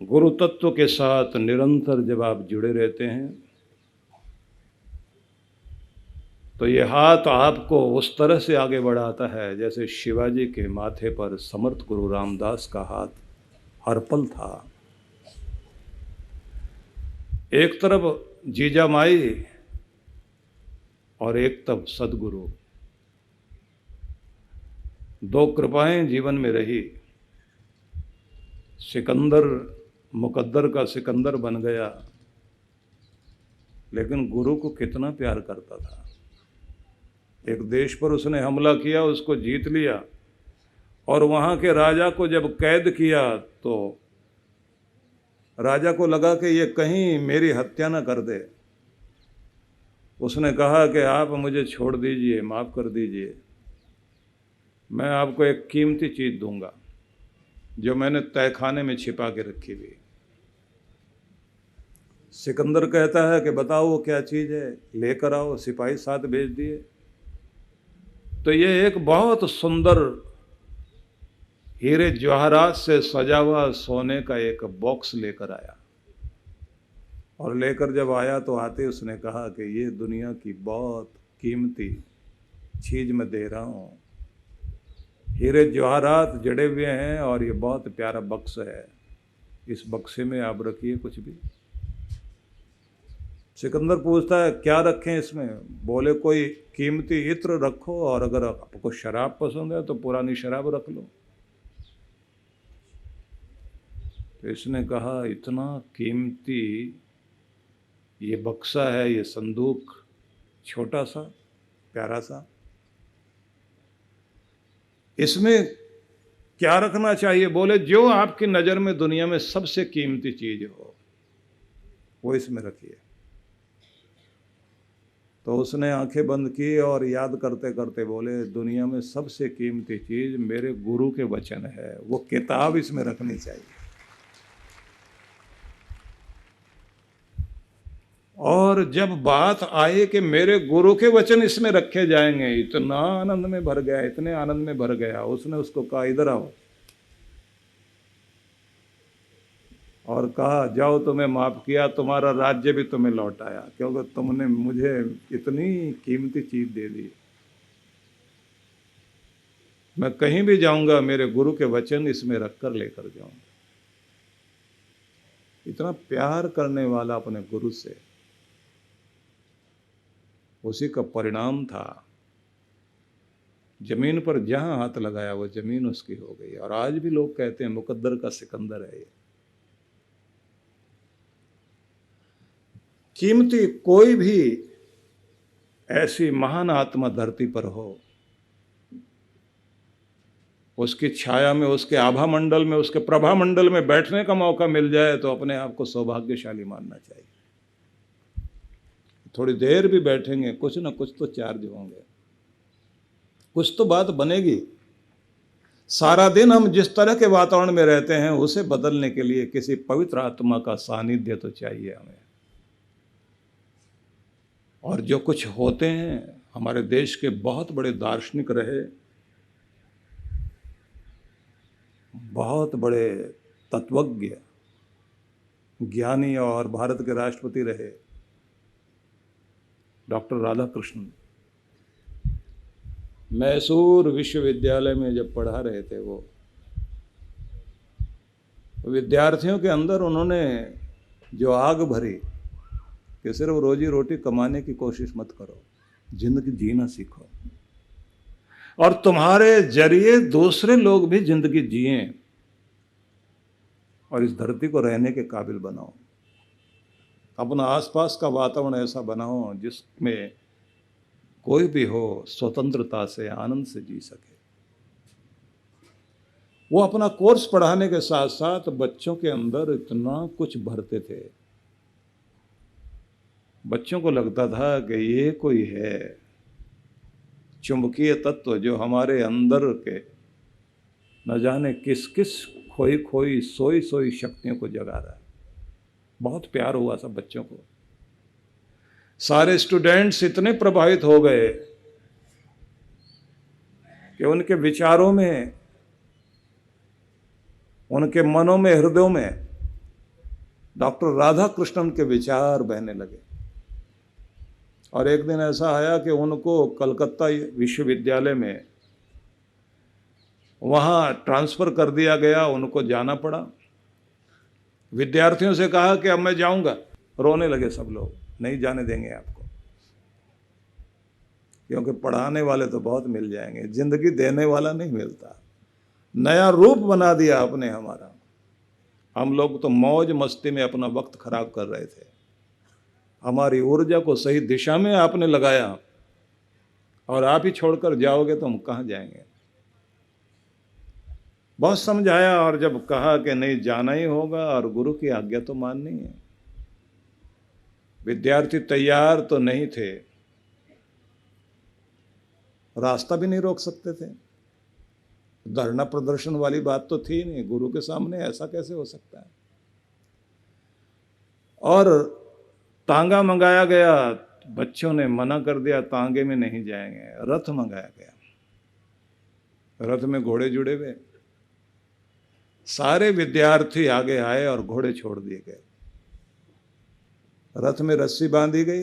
गुरु तत्व के साथ निरंतर जब आप जुड़े रहते हैं तो ये हाथ आपको उस तरह से आगे बढ़ाता है जैसे शिवाजी के माथे पर समर्थ गुरु रामदास का हाथ हर पल था। एक तरफ जीजा माई और एक तरफ सदगुरु, दो कृपाएं जीवन में रही। सिकंदर मुकद्दर का सिकंदर बन गया, लेकिन गुरु को कितना प्यार करता था। एक देश पर उसने हमला किया, उसको जीत लिया, और वहाँ के राजा को जब कैद किया तो राजा को लगा कि ये कहीं मेरी हत्या न कर दे। उसने कहा कि आप मुझे छोड़ दीजिए, माफ़ कर दीजिए, मैं आपको एक कीमती चीज़ दूंगा जो मैंने तहखाने में छिपा के रखी हुई। सिकंदर कहता है कि बताओ वो क्या चीज़ है, लेकर आओ। सिपाही साथ भेज दिए तो ये एक बहुत सुंदर हीरे जवाहरात से सजा हुआ सोने का एक बॉक्स लेकर आया। और लेकर जब आया तो आते उसने कहा कि ये दुनिया की बहुत कीमती चीज़ मैं दे रहा हूँ। हीरे जवाहरात जड़े हुए हैं और ये बहुत प्यारा बक्स है, इस बक्से में आप रखिए कुछ भी। सिकंदर पूछता है क्या रखें इसमें? बोले कोई कीमती इत्र रखो, और अगर आपको शराब पसंद है तो पुरानी शराब रख लो। तो इसने कहा इतना कीमती ये बक्सा है, ये संदूक छोटा सा प्यारा सा, इसमें क्या रखना चाहिए? बोले जो आपकी नज़र में दुनिया में सबसे कीमती चीज़ हो वो इसमें रखिए। तो उसने आंखें बंद की और याद करते करते बोले दुनिया में सबसे कीमती चीज़ मेरे गुरु के वचन है, वो किताब इसमें रखनी चाहिए। और जब बात आई कि मेरे गुरु के वचन इसमें रखे जाएंगे, इतना आनंद में भर गया, इतने आनंद में भर गया, उसने उसको कहा इधर आओ, और कहा जाओ तुम्हें माफ़ किया, तुम्हारा राज्य भी तुम्हें लौटाया, क्योंकि तुमने मुझे इतनी कीमती चीज़ दे दी। मैं कहीं भी जाऊंगा मेरे गुरु के वचन इसमें रखकर लेकर जाऊंगा। इतना प्यार करने वाला अपने गुरु से, उसी का परिणाम था जमीन पर जहां हाथ लगाया वो जमीन उसकी हो गई। और आज भी लोग कहते हैं मुकद्दर का सिकंदर है ये। कीमती कोई भी ऐसी महान आत्मा धरती पर हो, उसकी छाया में, उसके आभा मंडल में, उसके प्रभा मंडल में बैठने का मौका मिल जाए तो अपने आप को सौभाग्यशाली मानना चाहिए। थोड़ी देर भी बैठेंगे, कुछ ना कुछ तो चार्ज होंगे, कुछ तो बात बनेगी। सारा दिन हम जिस तरह के वातावरण में रहते हैं उसे बदलने के लिए किसी पवित्र आत्मा का सानिध्य तो चाहिए हमें। और जो कुछ होते हैं, हमारे देश के बहुत बड़े दार्शनिक रहे, बहुत बड़े तत्वज्ञ ज्ञानी और भारत के राष्ट्रपति रहे, डॉक्टर राधाकृष्णन, मैसूर विश्वविद्यालय में जब पढ़ा रहे थे वो विद्यार्थियों के अंदर उन्होंने जो आग भरी कि सिर्फ रोजी रोटी कमाने की कोशिश मत करो, जिंदगी जीना सीखो, और तुम्हारे जरिए दूसरे लोग भी जिंदगी जिएं और इस धरती को रहने के काबिल बनाओ। अपना आसपास का वातावरण ऐसा बनाओ जिसमें कोई भी हो स्वतंत्रता से, आनंद से जी सके। वो अपना कोर्स पढ़ाने के साथ साथ बच्चों के अंदर इतना कुछ भरते थे, बच्चों को लगता था कि ये कोई है चुंबकीय तत्व जो हमारे अंदर के न जाने किस किस खोई खोई सोई सोई शक्तियों को जगा रहा है। बहुत प्यार हुआ सब बच्चों को। सारे स्टूडेंट्स इतने प्रभावित हो गए कि उनके विचारों में, उनके मनों में, हृदयों में डॉक्टर राधा कृष्णन के विचार बहने लगे। और एक दिन ऐसा आया कि उनको कलकत्ता विश्वविद्यालय में वहाँ ट्रांसफ़र कर दिया गया, उनको जाना पड़ा। विद्यार्थियों से कहा कि अब मैं जाऊंगा, रोने लगे सब लोग, नहीं जाने देंगे आपको, क्योंकि पढ़ाने वाले तो बहुत मिल जाएंगे, जिंदगी देने वाला नहीं मिलता। नया रूप बना दिया आपने हमारा। हम लोग तो मौज मस्ती में अपना वक्त खराब कर रहे थे, हमारी ऊर्जा को सही दिशा में आपने लगाया, और आप ही छोड़कर जाओगे तो हम कहाँ जाएंगे। बहुत समझाया, और जब कहा कि नहीं जाना ही होगा और गुरु की आज्ञा तो माननी है। विद्यार्थी तैयार तो नहीं थे, रास्ता भी नहीं रोक सकते थे, धरना प्रदर्शन वाली बात तो थी नहीं, गुरु के सामने ऐसा कैसे हो सकता है। और तांगा मंगाया गया, बच्चों ने मना कर दिया, तांगे में नहीं जाएंगे। रथ मंगाया गया, रथ में घोड़े जुड़े हुए, सारे विद्यार्थी आगे आए और घोड़े छोड़ दिए गए। रथ में रस्सी बांधी गई,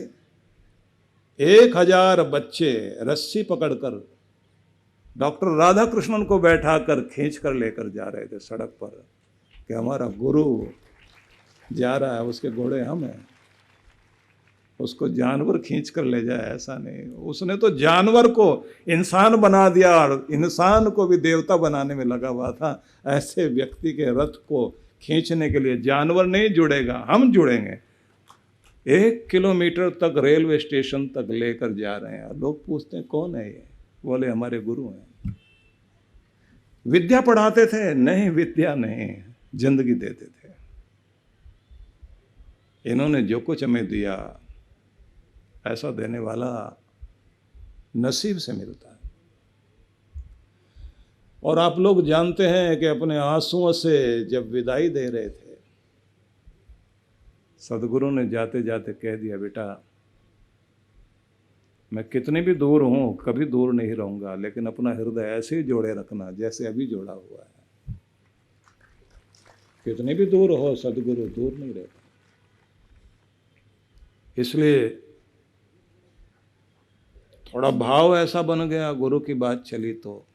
1000 बच्चे रस्सी पकड़कर डॉक्टर राधा कृष्णन को बैठाकर खींच कर लेकर जा रहे थे सड़क पर, कि हमारा गुरु जा रहा है, उसके घोड़े हम हैं, उसको जानवर खींच कर ले जाए ऐसा नहीं। उसने तो जानवर को इंसान बना दिया और इंसान को भी देवता बनाने में लगा हुआ था। ऐसे व्यक्ति के रथ को खींचने के लिए जानवर नहीं जुड़ेगा, हम जुड़ेंगे। 1 किलोमीटर तक रेलवे स्टेशन तक लेकर जा रहे हैं। लोग पूछते हैं कौन है ये, बोले हमारे गुरु हैं। विद्या पढ़ाते थे? नहीं, विद्या नहीं, जिंदगी देते थे। इन्होंने जो कुछ हमें दिया, ऐसा देने वाला नसीब से मिलता है। और आप लोग जानते हैं कि अपने आंसुओं से जब विदाई दे रहे थे, सदगुरु ने जाते जाते कह दिया, बेटा मैं कितने भी दूर हूं, कभी दूर नहीं रहूंगा, लेकिन अपना हृदय ऐसे ही जोड़े रखना जैसे अभी जोड़ा हुआ है। कितने भी दूर हो, सदगुरु दूर नहीं रहता। इसलिए थोड़ा भाव ऐसा बन गया, गुरु की बात चली तो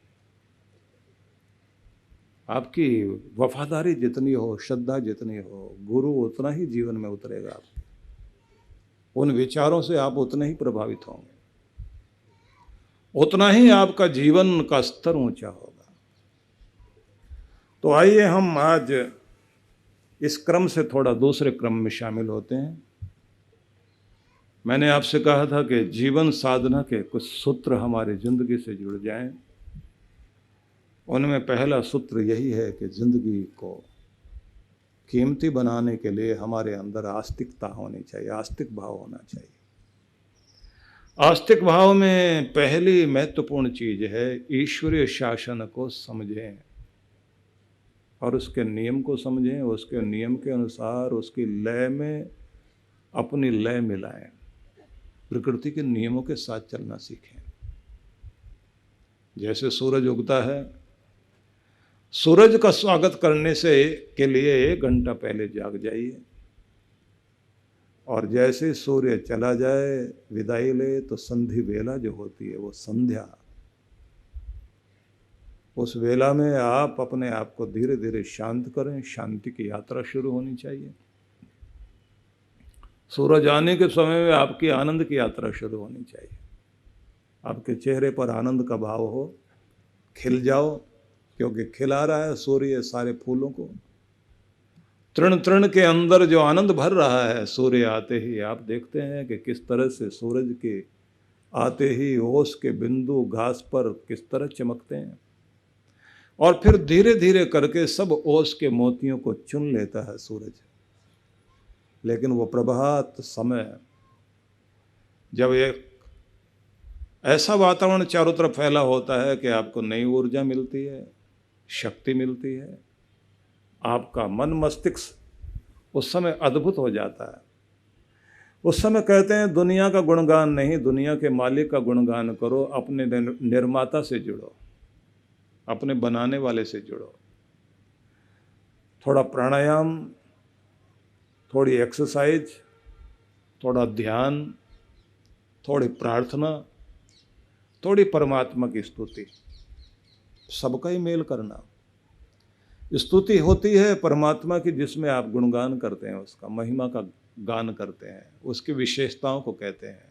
आपकी वफादारी जितनी हो, श्रद्धा जितनी हो, गुरु उतना ही जीवन में उतरेगा। आप उन विचारों से आप उतने ही प्रभावित होंगे, उतना ही आपका जीवन का स्तर ऊंचा होगा। तो आइए हम आज इस क्रम से थोड़ा दूसरे क्रम में शामिल होते हैं। मैंने आपसे कहा था कि जीवन साधना के कुछ सूत्र हमारी जिंदगी से जुड़ जाएं। उनमें पहला सूत्र यही है कि जिंदगी को कीमती बनाने के लिए हमारे अंदर आस्तिकता होनी चाहिए, आस्तिक भाव होना चाहिए। आस्तिक भाव में पहली महत्वपूर्ण चीज है ईश्वरीय शासन को समझें और उसके नियम को समझें, उसके नियम के अनुसार उसकी लय में अपनी लय मिलाएं, प्रकृति के नियमों के साथ चलना सीखें। जैसे सूरज उगता है, सूरज का स्वागत करने से के लिए 1 घंटा पहले जाग जाइए, और जैसे सूर्य चला जाए, विदाई ले, तो संधि वेला जो होती है वो संध्या, उस वेला में आप अपने आप को धीरे धीरे शांत करें। शांति की यात्रा शुरू होनी चाहिए। सूरज आने के समय में आपकी आनंद की यात्रा शुरू होनी चाहिए। आपके चेहरे पर आनंद का भाव हो, खिल जाओ, क्योंकि खिला रहा है सूर्य सारे फूलों को। तृण तृण के अंदर जो आनंद भर रहा है सूर्य आते ही। आप देखते हैं कि किस तरह से सूरज के आते ही ओस के बिंदु घास पर किस तरह चमकते हैं, और फिर धीरे धीरे करके सब ओस के मोतियों को चुन लेता है सूरज। लेकिन वो प्रभात समय, जब एक ऐसा वातावरण चारों तरफ फैला होता है कि आपको नई ऊर्जा मिलती है, शक्ति मिलती है, आपका मन मस्तिष्क उस समय अद्भुत हो जाता है। उस समय कहते हैं दुनिया का गुणगान नहीं, दुनिया के मालिक का गुणगान करो, अपने निर्माता से जुड़ो, अपने बनाने वाले से जुड़ो। थोड़ा प्राणायाम, थोड़ी एक्सरसाइज, थोड़ा ध्यान, थोड़ी प्रार्थना, थोड़ी परमात्मा की स्तुति, सबका ही मेल करना। स्तुति होती है परमात्मा की जिसमें आप गुणगान करते हैं, उसका महिमा का गान करते हैं, उसकी विशेषताओं को कहते हैं,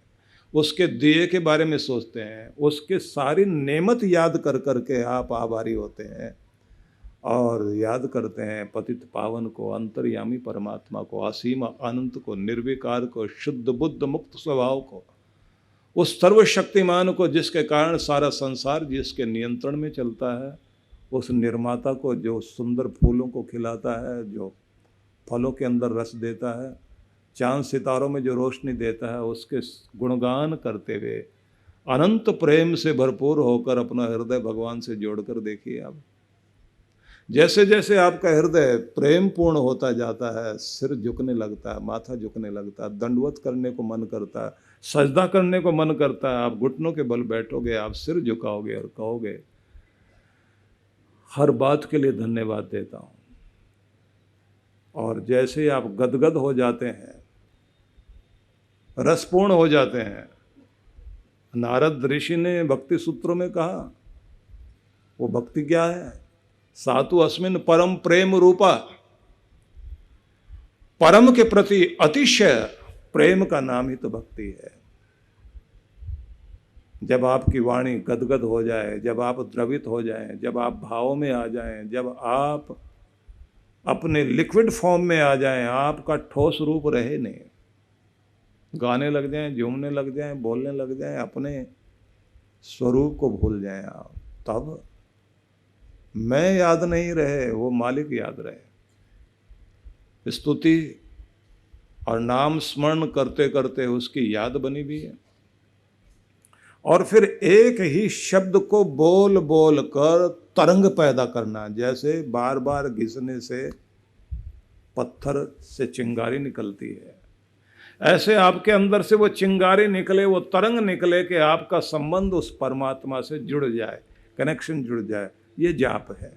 उसके दिए के बारे में सोचते हैं, उसके सारी नेमत याद कर करके आप आभारी होते हैं और याद करते हैं पतित पावन को, अंतर्यामी परमात्मा को, असीम अनंत को, निर्विकार को, शुद्ध बुद्ध मुक्त स्वभाव को, उस सर्वशक्तिमान को जिसके कारण सारा संसार जिसके नियंत्रण में चलता है, उस निर्माता को जो सुंदर फूलों को खिलाता है, जो फलों के अंदर रस देता है, चांद सितारों में जो रोशनी देता है, उसके गुणगान करते हुए अनंत प्रेम से भरपूर होकर अपना हृदय भगवान से जोड़कर देखिए। आप जैसे जैसे आपका हृदय प्रेम पूर्ण होता जाता है, सिर झुकने लगता है, माथा झुकने लगता है, दंडवत करने को मन करता है, सजदा करने को मन करता है, आप घुटनों के बल बैठोगे, आप सिर झुकाओगे और कहोगे हर बात के लिए धन्यवाद देता हूँ। और जैसे आप गदगद हो जाते हैं, रसपूर्ण हो जाते हैं, नारद ऋषि ने भक्ति सूत्रों में कहा, वो भक्ति क्या है? सातु अस्मिन परम प्रेम रूपा, परम के प्रति अतिशय प्रेम का नाम ही तो भक्ति है। जब आपकी वाणी गदगद हो जाए, जब आप द्रवित हो जाएं, जब आप भाव में आ जाएं, जब आप अपने लिक्विड फॉर्म में आ जाएं, आपका ठोस रूप रहे नहीं, गाने लग जाएं, झूमने लग जाएं, बोलने लग जाएं, अपने स्वरूप को भूल जाएं आप, तब मैं याद नहीं रहे, वो मालिक याद रहे। स्तुति और नाम स्मरण करते करते उसकी याद बनी भी है। और फिर एक ही शब्द को बोल बोल कर तरंग पैदा करना, जैसे बार बार घिसने से पत्थर से चिंगारी निकलती है, ऐसे आपके अंदर से वो चिंगारी निकले, वो तरंग निकले कि आपका संबंध उस परमात्मा से जुड़ जाए, कनेक्शन जुड़ जाए। ये जाप है।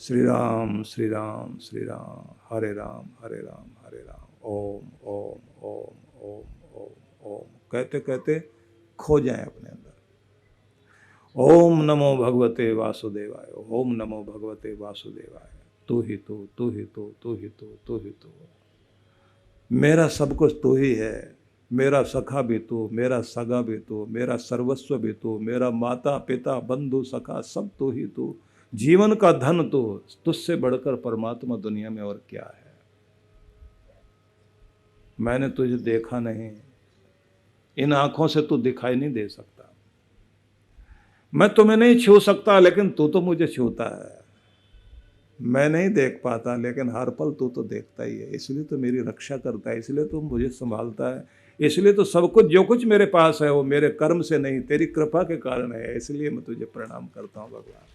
श्री राम श्री राम श्री राम, हरे राम हरे राम हरे राम, ओम ओम ओम ओम ओम ओम कहते कहते खो जाएं अपने अंदर। ओम नमो भगवते वासुदेवाय, ओम नमो भगवते वासुदेवाय, तू ही तू, तू ही तू, तू ही तू, तू ही तू, मेरा सब कुछ तू ही है, मेरा सखा भी तू, मेरा सगा भी तू, मेरा सर्वस्व भी तू, मेरा माता पिता बंधु सखा सब तू ही तू, जीवन का धन तू, तुझसे बढ़कर परमात्मा दुनिया में और क्या है। मैंने तुझे देखा नहीं, इन आंखों से तू दिखाई नहीं दे सकता, मैं तुम्हें नहीं छू सकता लेकिन तू तो मुझे छूता है, मैं नहीं देख पाता लेकिन हर पल तू तो देखता ही है, इसलिए तो मेरी रक्षा करता है, इसलिए तो मुझे संभालता है, इसलिए तो सब कुछ जो कुछ मेरे पास है वो मेरे कर्म से नहीं तेरी कृपा के कारण है, इसलिए मैं तुझे प्रणाम करता हूँ भगवान।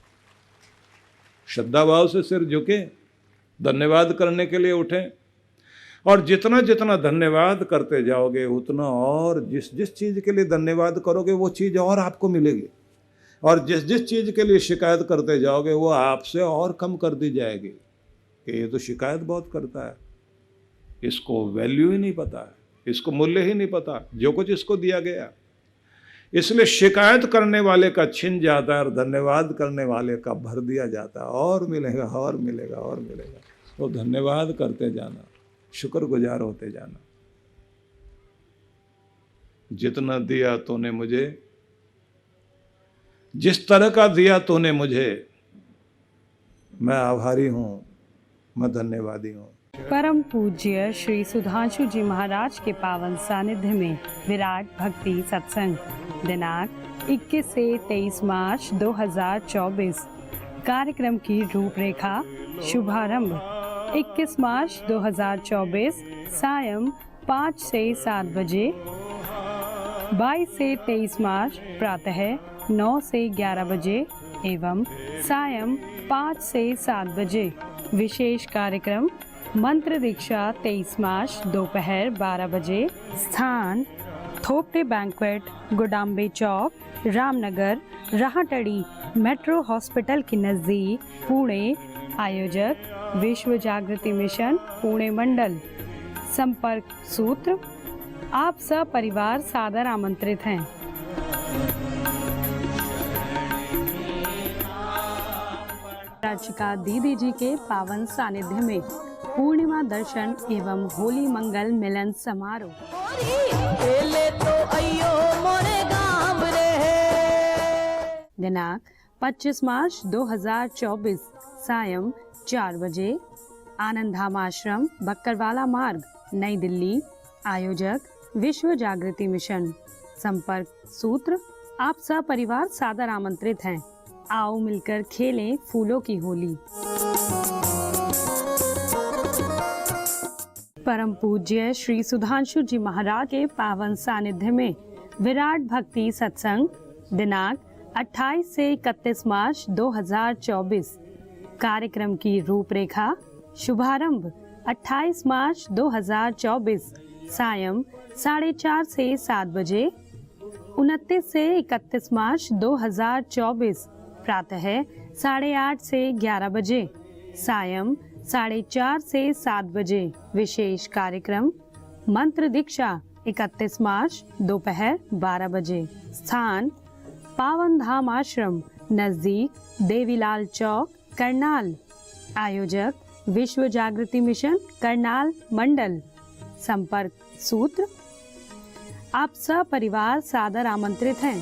श्रद्धा भाव से सिर झुके, धन्यवाद करने के लिए उठें, और जितना जितना धन्यवाद करते जाओगे उतना, और जिस जिस चीज़ के लिए धन्यवाद करोगे वो चीज़ और आपको मिलेगी, और जिस जिस चीज़ के लिए शिकायत करते जाओगे वो आपसे और कम कर दी जाएगी कि ये तो शिकायत बहुत करता है, इसको वैल्यू ही नहीं पता है, इसको मूल्य ही नहीं पता जो कुछ इसको दिया गया। इसलिए शिकायत करने वाले का छिन जाता है और धन्यवाद करने वाले का भर दिया जाता है, और मिलेगा और मिलेगा और मिलेगा। तो धन्यवाद करते जाना, शुक्रगुजार होते जाना। जितना दिया तूने मुझे, जिस तरह का दिया तूने मुझे, मैं आभारी हूँ, मैं धन्यवादी हूँ। परम पूज्य श्री सुधांशु जी महाराज के पावन सानिध्य में विराट भक्ति सत्संग दिनांक 21 से 23 मार्च 2024। कार्यक्रम की रूपरेखा। शुभारंभ 21 मार्च 2024 सायं 5 से 7 बजे। 22 से 23 मार्च प्रातः 9 से 11 बजे एवं सायं 5 से 7 बजे। विशेष कार्यक्रम मंत्र दीक्षा 23 मार्च दोपहर 12 बजे। स्थान थोपटे बैंक्वेट, गुडाम्बे चौक, रामनगर राहटड़ी मेट्रो हॉस्पिटल के नज़दीक पुणे। आयोजक विश्व जागृति मिशन पुणे मंडल। संपर्क सूत्र आप सब परिवार सादर आमंत्रित हैं। रचिका दीदी जी के पावन सानिध्य में पूर्णिमा दर्शन एवं होली मंगल मिलन समारोह। दिनांक 25 मार्च 2024 सायं 4 बजे। आनंद धाम आश्रम बक्करवाला मार्ग नई दिल्ली। आयोजक विश्व जागृति मिशन। संपर्क सूत्र आप सब परिवार सादर आमंत्रित हैं। आओ मिलकर खेलें फूलों की होली। परम पूज्य श्री सुधांशु जी महाराज के पावन सानिध्य में विराट भक्ति सत्संग दिनांक 28 से 31 मार्च 2024। कार्यक्रम की रूपरेखा। शुभारंभ 28 मार्च 2024 सायं 4:30 से 7 बजे। 29 से 31 मार्च 2024 प्रातः 8:30 से 11 बजे। सायं 4:30 से 7 बजे। विशेष कार्यक्रम मंत्र दीक्षा 31 मार्च दोपहर 12 बजे। स्थान पावन धाम आश्रम नजदीक देवीलाल चौक करनाल। आयोजक विश्व जागृति मिशन करनाल मंडल। संपर्क सूत्र आप सब परिवार सादर आमंत्रित हैं।